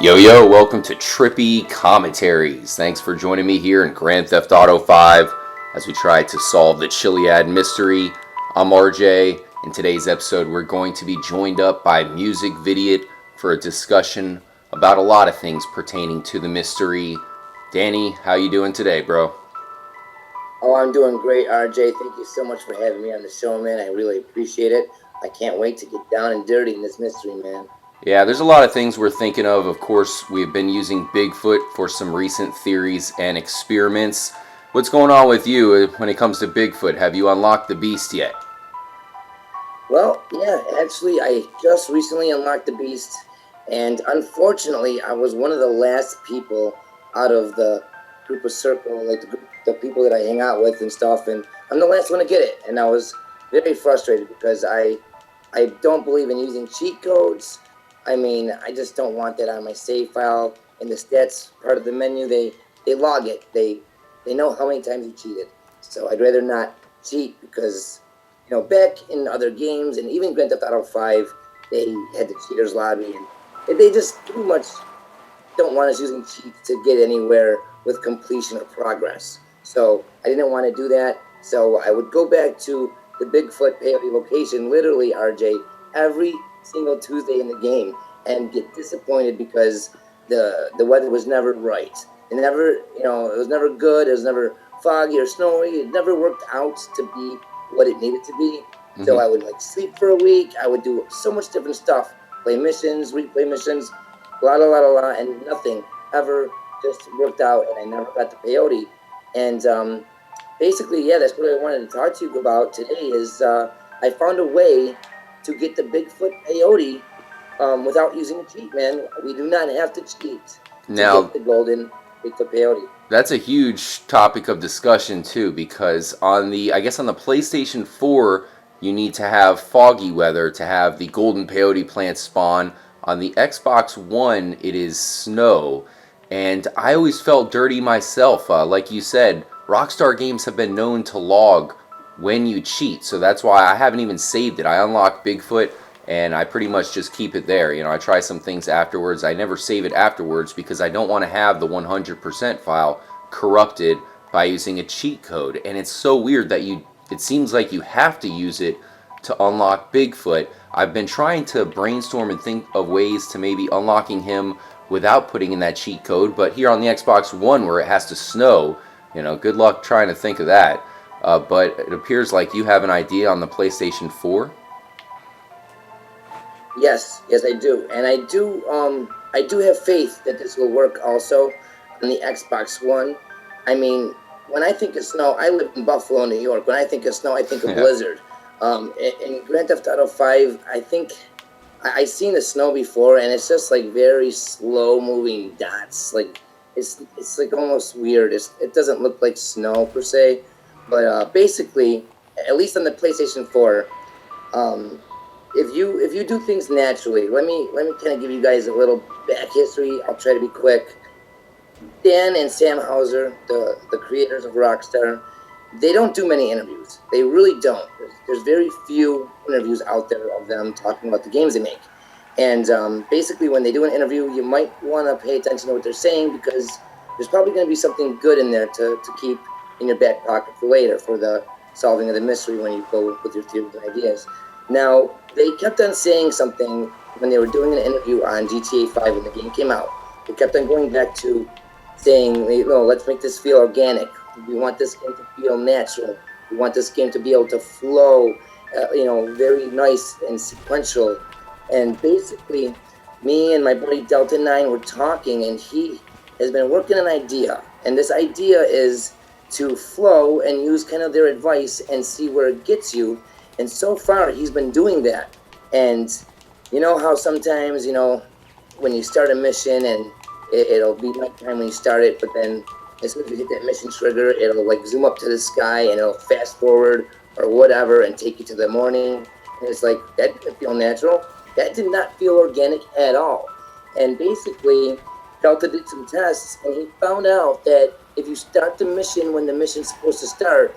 Yo, welcome to Trippy Commentaries. Thanks for joining me here in Grand Theft Auto 5 as we try to solve the Chiliad mystery. I'm RJ. In today's episode, we're going to be joined up by Music Vidiot for a discussion about a lot of things pertaining to the mystery. Danny, how you doing today, bro? Oh, I'm doing great, RJ. Thank you so much for having me on the show, man. I really appreciate it. I can't wait to get down and dirty in this mystery, man. Yeah, there's a lot of things we're thinking of. Of course, we've been using Bigfoot for some recent theories and experiments. What's going on with you when it comes to Bigfoot? Have you unlocked the beast yet? Well, yeah, actually, I just recently unlocked the beast, and unfortunately, I was one of the last people out of the group of circle, like the people that I hang out with and stuff, and I'm the last one to get it. And I was very frustrated because I don't believe in using cheat codes. I mean, I just don't want that on my save file. In the stats part of the menu, they log it. They know how many times you cheated. So I'd rather not cheat because, back in other games and even Grand Theft Auto 5, they had the cheaters lobby, and they just pretty much don't want us using cheats to get anywhere with completion or progress. So I didn't want to do that. So I would go back to the Bigfoot Peyote location, literally, RJ, every single Tuesday in the game and get disappointed because the weather was never right. It never, it was never good. It was never foggy or snowy. It never worked out to be what it needed to be. Mm-hmm. So I would sleep for a week. I would do so much different stuff, play missions, replay missions, and nothing ever just worked out, and I never got the peyote. And basically, yeah, that's what I wanted to talk to you about today is I found a way to get the Bigfoot peyote without using a cheat, man. We do not have to cheat to get the golden Bigfoot peyote. That's a huge topic of discussion too, because on the PlayStation 4, you need to have foggy weather to have the golden peyote plant spawn. On the Xbox One, it is snow. And I always felt dirty myself. Like you said, Rockstar games have been known to log when you cheat. So that's why I haven't even saved it. I unlocked Bigfoot and I pretty much just keep it there. I try some things afterwards. I never save it afterwards because I don't want to have the 100% file corrupted by using a cheat code. And it's so weird that it seems like you have to use it to unlock Bigfoot. I've been trying to brainstorm and think of ways to maybe unlocking him without putting in that cheat code, but here on the Xbox One where it has to snow, good luck trying to think of that. But it appears like you have an idea on the PlayStation 4. Yes, I do, and I do have faith that this will work also on the Xbox One. I mean, when I think of snow, I live in Buffalo, New York. When I think of snow, I think of blizzard. In Grand Theft Auto 5, I think I've seen the snow before, and it's just very slow moving dots. It's almost weird. It doesn't look like snow per se, but basically, at least on the PlayStation 4, if you do things naturally, let me kind of give you guys a little back history. I'll try to be quick. Dan and Sam Houser, the creators of Rockstar, they don't do many interviews. They really don't. There's very few interviews out there of them talking about the games they make. And basically, when they do an interview, you might want to pay attention to what they're saying because there's probably going to be something good in there to keep in your back pocket for later, for the solving of the mystery when you go with your theories and ideas. Now, they kept on saying something when they were doing an interview on GTA 5 when the game came out. They kept on going back to saying, let's make this feel organic. We want this game to feel natural. We want this game to be able to flow, very nice and sequential. And basically, me and my buddy Delta 9 were talking, and he has been working an idea. And this idea is to flow and use kind of their advice and see where it gets you. And so far, he's been doing that. And you know how sometimes, when you start a mission and it'll be nighttime when you start it, but then as soon as you hit that mission trigger, it'll zoom up to the sky and it'll fast forward or whatever and take you to the morning. And it's that didn't feel natural. That did not feel organic at all. And basically, Delta did some tests and he found out that if you start the mission when the mission's supposed to start,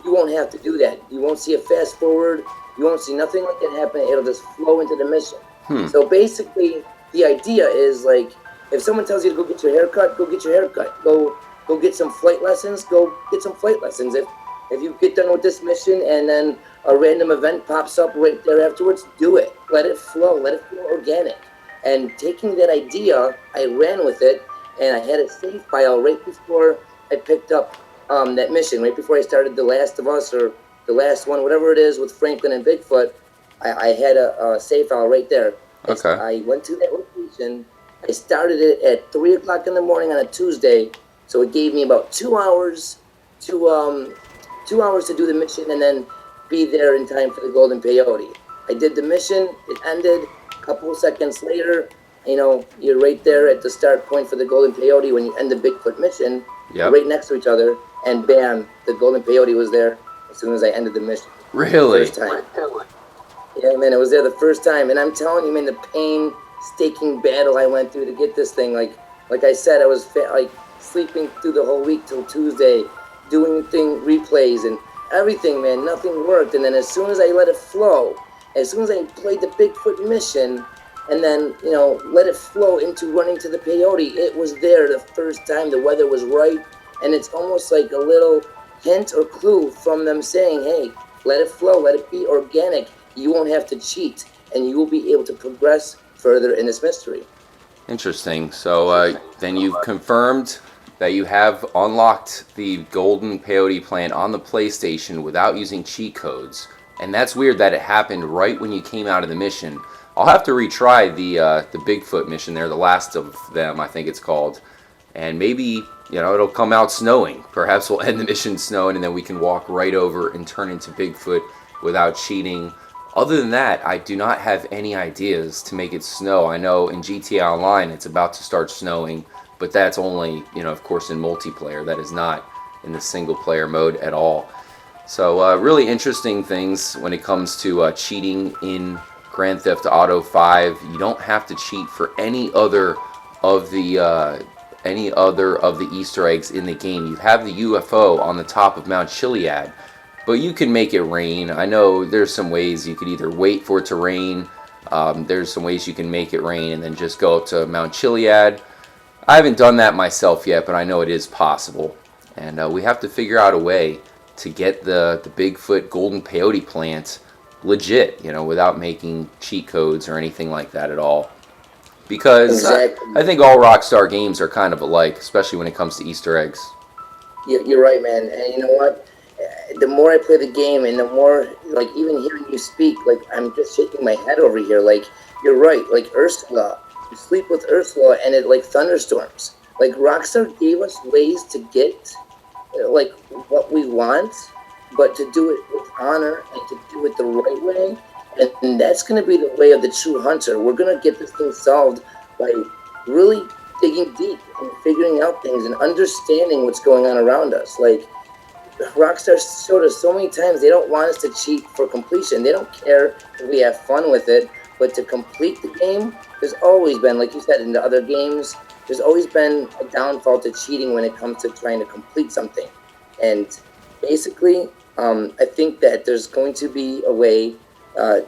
you won't have to do that. You won't see a fast forward. You won't see nothing like that happen. It'll just flow into the mission. So basically, the idea is If someone tells you to go get your hair cut, go get your hair cut. Go get some flight lessons. Go get some flight lessons. If you get done with this mission and then a random event pops up right there afterwards, do it. Let it flow. Let it feel organic. And taking that idea, I ran with it, and I had a save file right before I picked up that mission, right before I started The Last of Us or the last one, whatever it is with Franklin and Bigfoot. I had a save file right there. Okay. I went to that location. I started it at 3 o'clock in the morning on a Tuesday, so it gave me about 2 hours to 2 hours to do the mission and then be there in time for the golden peyote. I did the mission. It ended. A couple of seconds later, you're right there at the start point for the golden peyote when you end the Bigfoot mission. Yep. Right next to each other, and bam, the golden peyote was there as soon as I ended the mission. Really? First time. Yeah, man, it was there the first time, and I'm telling you, man, the painstaking battle I went through to get this thing. Like I said, I was sleeping through the whole week till Tuesday, doing replays and everything, man. Nothing worked, and then as soon as I let it flow, as soon as I played the Bigfoot mission, and then let it flow into running to the peyote, it was there the first time. The weather was right, and it's almost like a little hint or clue from them saying, hey, let it flow, let it be organic. You won't have to cheat, and you will be able to progress further in this mystery. Interesting. So then you've confirmed that you have unlocked the golden peyote plant on the PlayStation without using cheat codes. And that's weird that it happened right when you came out of the mission. I'll have to retry the Bigfoot mission there, the last of them, I think it's called. And maybe, it'll come out snowing. Perhaps we'll end the mission snowing and then we can walk right over and turn into Bigfoot without cheating. Other than that, I do not have any ideas to make it snow. I know in GTA Online it's about to start snowing, but that's only, of course, in multiplayer. That is not in the single player mode at all. So really interesting things when it comes to cheating in Grand Theft Auto 5. You don't have to cheat for any other of the Easter eggs in the game. You have the UFO on the top of Mount Chiliad, but you can make it rain. I know there's some ways you could either wait for it to rain. There's some ways you can make it rain and then just go up to Mount Chiliad. I haven't done that myself yet, but I know it is possible. And we have to figure out a way to get the Bigfoot golden peyote plant legit, without making cheat codes or anything like that at all. Because Exactly. I think all Rockstar games are kind of alike, especially when it comes to Easter eggs. You're right, man. And you know what? The more I play the game, and the more, even hearing you speak, I'm just shaking my head over here. You're right. Ursula, you sleep with Ursula, and it thunderstorms. Rockstar gave us ways to get what we want, but to do it with honor and to do it the right way. And that's going to be the way of the true hunter. We're going to get this thing solved by really digging deep and figuring out things and understanding what's going on around us. Rockstar showed us so many times they don't want us to cheat for completion. They don't care if we have fun with it, but to complete the game, there's always been, like you said, in the other games, there's always been a downfall to cheating when it comes to trying to complete something. And basically, I think that there's going to be a way,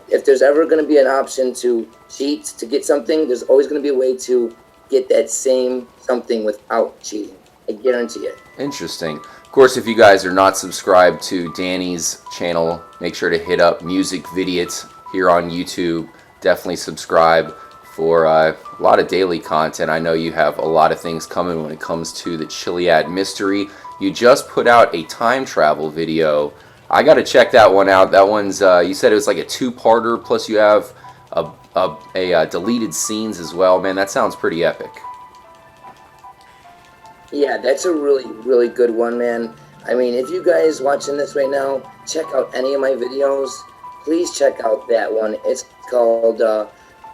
if there's ever going to be an option to cheat to get something, there's always going to be a way to get that same something without cheating. I guarantee it. Interesting. Of course, if you guys are not subscribed to Danny's channel, make sure to hit up Music Vidiots here on YouTube. Definitely subscribe for a lot of daily content. I know you have a lot of things coming when it comes to the Chiliad mystery. You just put out a time travel video. I got to check that one out. That one's, you said it was like a two-parter, plus you have a deleted scenes as well. Man, that sounds pretty epic. Yeah, that's a really, really good one, man. I mean, if you guys watching this right now, check out any of my videos. Please check out that one. It's called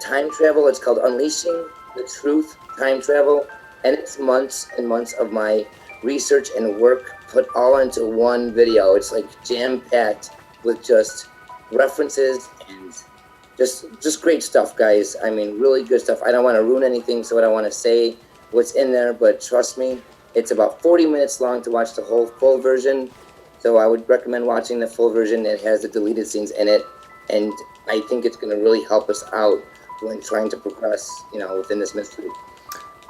Time Travel. It's called Unleashing the Truth Time Travel. And it's months and months of my research and work put all into one video. It's jam-packed with just references and just great stuff, guys. I mean, really good stuff. I don't want to ruin anything, so I don't want to say what's in there, but trust me, it's about 40 minutes long to watch the whole full version. So I would recommend watching the full version. It has the deleted scenes in it, and I think it's going to really help us out when trying to progress, within this mystery.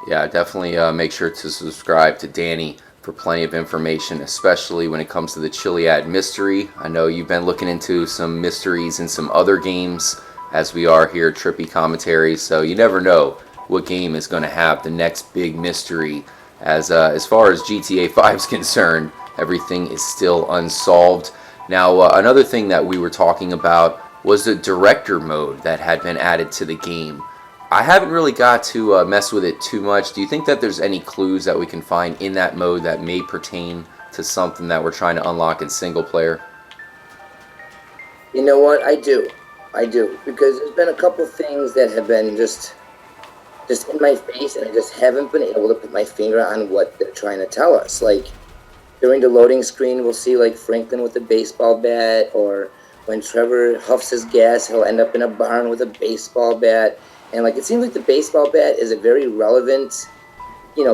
Yeah, definitely make sure to subscribe to Danny for plenty of information, especially when it comes to the Chiliad mystery. I know you've been looking into some mysteries in some other games, as we are here at Trippy Commentary, so you never know what game is going to have the next big mystery. As far as GTA 5 is concerned, everything is still unsolved. Now, another thing that we were talking about was the director mode that had been added to the game. I haven't really got to mess with it too much. Do you think that there's any clues that we can find in that mode that may pertain to something that we're trying to unlock in single player? You know what? I do, because there's been a couple things that have been just in my face, and I just haven't been able to put my finger on what they're trying to tell us. Like during the loading screen, we'll see like Franklin with a baseball bat, or when Trevor huffs his gas, he'll end up in a barn with a baseball bat. And like it seems like the baseball bat is a very relevant,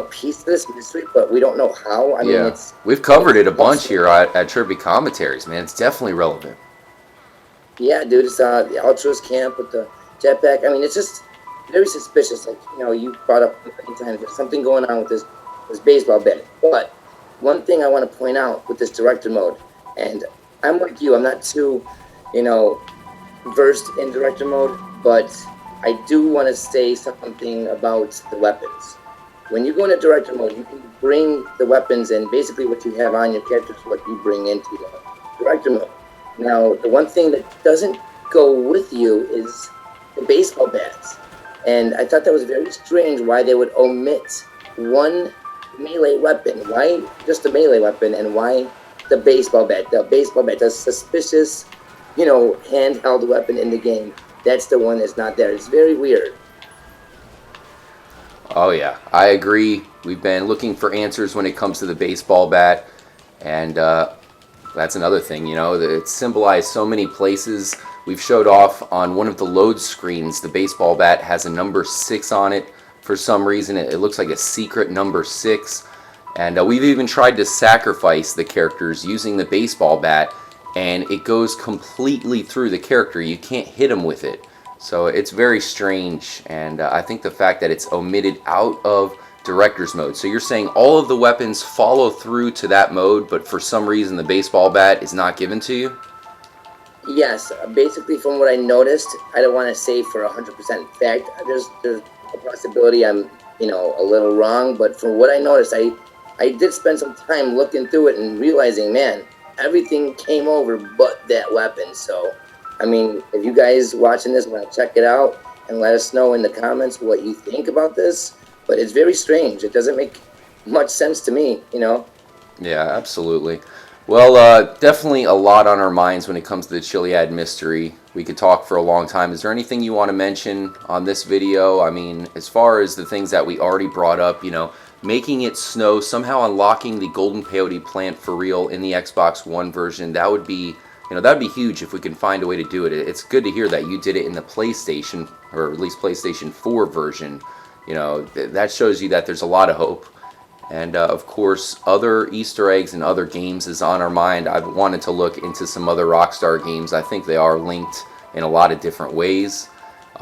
piece of this mystery, but we don't know how. I mean, Yeah, we've covered it a bunch here at Trippy Commentaries, man. It's definitely relevant. yeah, dude, it's the Ultras camp with the Jetpack. I mean, it's just very suspicious. Like, you brought up many times, there's something going on with this baseball bat. But one thing I want to point out with this director mode, and I'm like you, I'm not too, versed in director mode, but I do want to say something about the weapons. When you go into director mode, you can bring the weapons, and basically what you have on your character is what you bring into the director mode. Now, the one thing that doesn't go with you is the baseball bats. And I thought that was very strange why they would omit one melee weapon. Why just a melee weapon, and why the baseball bat? The baseball bat, the suspicious, handheld weapon in the game. That's the one that's not there. It's very weird. Oh yeah, I agree. We've been looking for answers when it comes to the baseball bat, and that's another thing. It's symbolized so many places. We've showed off on one of the load screens. The baseball bat has a number 6 on it. For some reason, it looks like a secret number 6. And we've even tried to sacrifice the characters using the baseball bat, and it goes completely through the character. You can't hit him with it. So it's very strange, and I think the fact that it's omitted out of director's mode. So you're saying all of the weapons follow through to that mode, but for some reason the baseball bat is not given to you? Yes, basically from what I noticed, I don't want to say for 100% fact. There's a possibility I'm, a little wrong, but from what I noticed, I did spend some time looking through it and realizing, man, everything came over but that weapon. So, I mean, if you guys watching this want to check it out and let us know in the comments what you think about this, but it's very strange. It doesn't make much sense to me, Yeah, absolutely. Well, definitely a lot on our minds when it comes to the Chiliad mystery. We could talk for a long time. Is there anything you want to mention on this video? I mean, as far as the things that we already brought up, making it snow, somehow unlocking the golden peyote plant for real in the Xbox One version, that would be, that would be huge if we can find a way to do it. It's good to hear that you did it in the PlayStation, or at least PlayStation 4 version. That shows you that there's a lot of hope. And of course, other Easter eggs and other games is on our mind. I've wanted to look into some other Rockstar games. I think they are linked in a lot of different ways.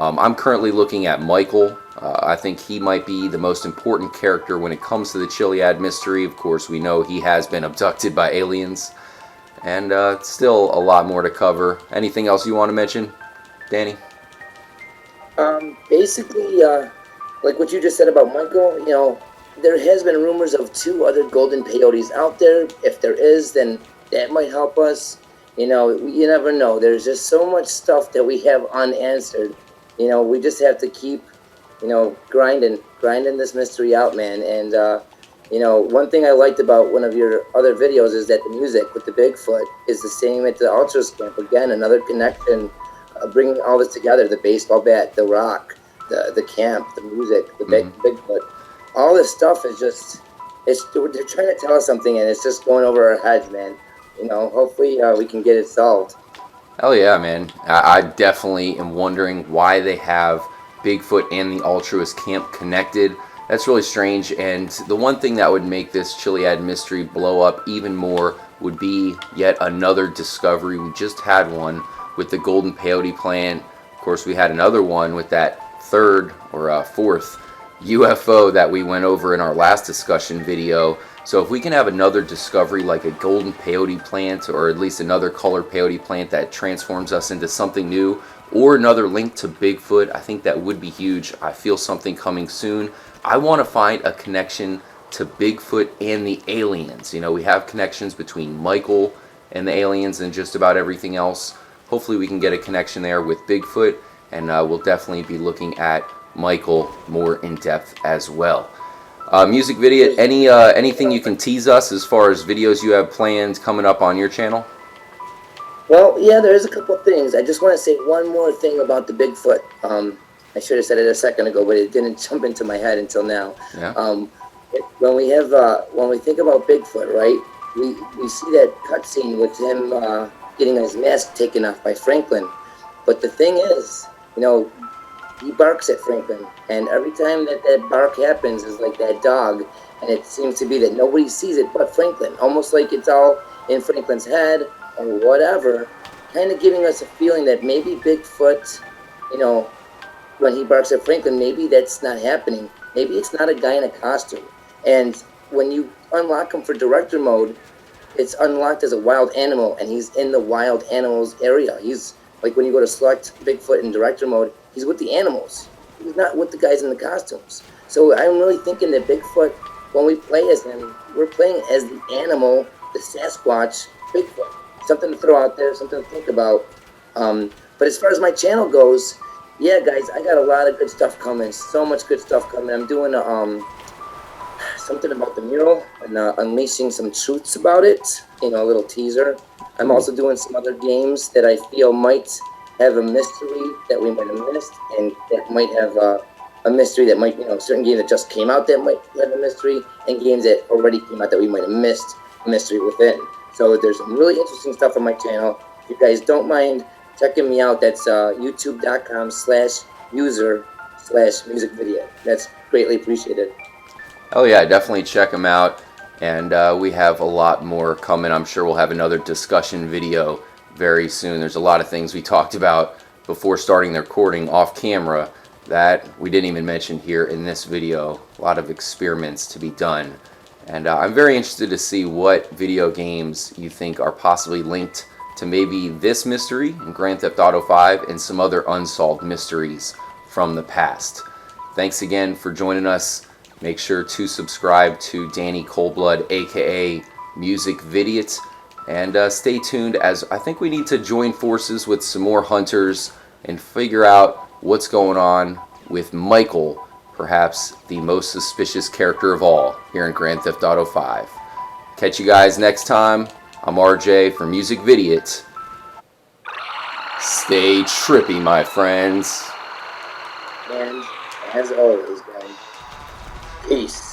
I'm currently looking at Michael. I think he might be the most important character when it comes to the Chiliad mystery. Of course, we know he has been abducted by aliens. And still a lot more to cover. Anything else you want to mention, Danny? Basically, like what you just said about Michael, there has been rumors of 2 other golden peyotes out there. If there is, then that might help us. You never know. There's just so much stuff that we have unanswered. We just have to keep, grinding this mystery out, man. And, one thing I liked about one of your other videos is that the music with the Bigfoot is the same at the Ultras camp. Again, another connection, bringing all this together, the baseball bat, the rock, the camp, the music, the Bigfoot. All this stuff is they're trying to tell us something, and it's just going over our heads, man. Hopefully we can get it solved. Hell yeah, man. I definitely am wondering why they have Bigfoot and the Ultras camp connected. That's really strange, and the one thing that would make this Chiliad mystery blow up even more would be yet another discovery. We just had one with the golden peyote plant. Of course, we had another one with that third or fourth UFO that we went over in our last discussion video. So if we can have another discovery like a golden peyote plant, or at least another colored peyote plant that transforms us into something new, or another link to Bigfoot, I think that would be huge. I feel something coming soon. I want to find a connection to Bigfoot and the aliens. You know, we have connections between Michael and the aliens and just about everything else. Hopefully we can get a connection there with Bigfoot, and we'll definitely be looking at Michael more in depth as well. Music video, anything you can tease us as far as videos you have planned coming up on your channel? Well, yeah, there's a couple of things. I just want to say one more thing about the Bigfoot. I should have said it a second ago, but it didn't jump into my head until now. Yeah. When we think about Bigfoot, right? We see that cutscene with him getting his mask taken off by Franklin. But the thing is, you know, he barks at Franklin, and every time that bark happens is like that dog, and it seems to be that nobody sees it but Franklin, almost like it's all in Franklin's head or whatever, kind of giving us a feeling that maybe Bigfoot, you know, when he barks at Franklin, maybe that's not happening. Maybe it's not a guy in a costume. And when you unlock him for director mode, it's unlocked as a wild animal, and he's in the wild animals area. He's like, when you go to select Bigfoot in director mode, he's with the animals. He's not with the guys in the costumes. So I'm really thinking that Bigfoot, when we play as him, we're playing as the animal, the Sasquatch, Bigfoot. Something to throw out there, something to think about. But as far as my channel goes, yeah, guys, I got a lot of good stuff coming. So much good stuff coming. I'm doing something about the mural and unleashing some truths about it. You know, a little teaser. I'm also doing some other games that I feel might have a mystery that we might have missed, and that might have a mystery that might, you know, certain games that just came out that might have a mystery, and games that already came out that we might have missed a mystery within. So there's some really interesting stuff on my channel. If you guys don't mind checking me out, that's youtube.com/user/musicvideo. That's greatly appreciated. Oh yeah, definitely check them out. And we have a lot more coming. I'm sure we'll have another discussion video very soon. There's a lot of things we talked about before starting the recording off camera that we didn't even mention here in this video. A lot of experiments to be done. And I'm very interested to see what video games you think are possibly linked to maybe this mystery in Grand Theft Auto 5 and some other unsolved mysteries from the past. Thanks again for joining us. Make sure to subscribe to Danny Coldblood, aka Music Vidiot, and stay tuned, as I think we need to join forces with some more hunters and figure out what's going on with Michael, perhaps the most suspicious character of all here in Grand Theft Auto 5. Catch you guys next time. I'm RJ from Music Vidiot. Stay trippy, my friends. And as always, guys, peace.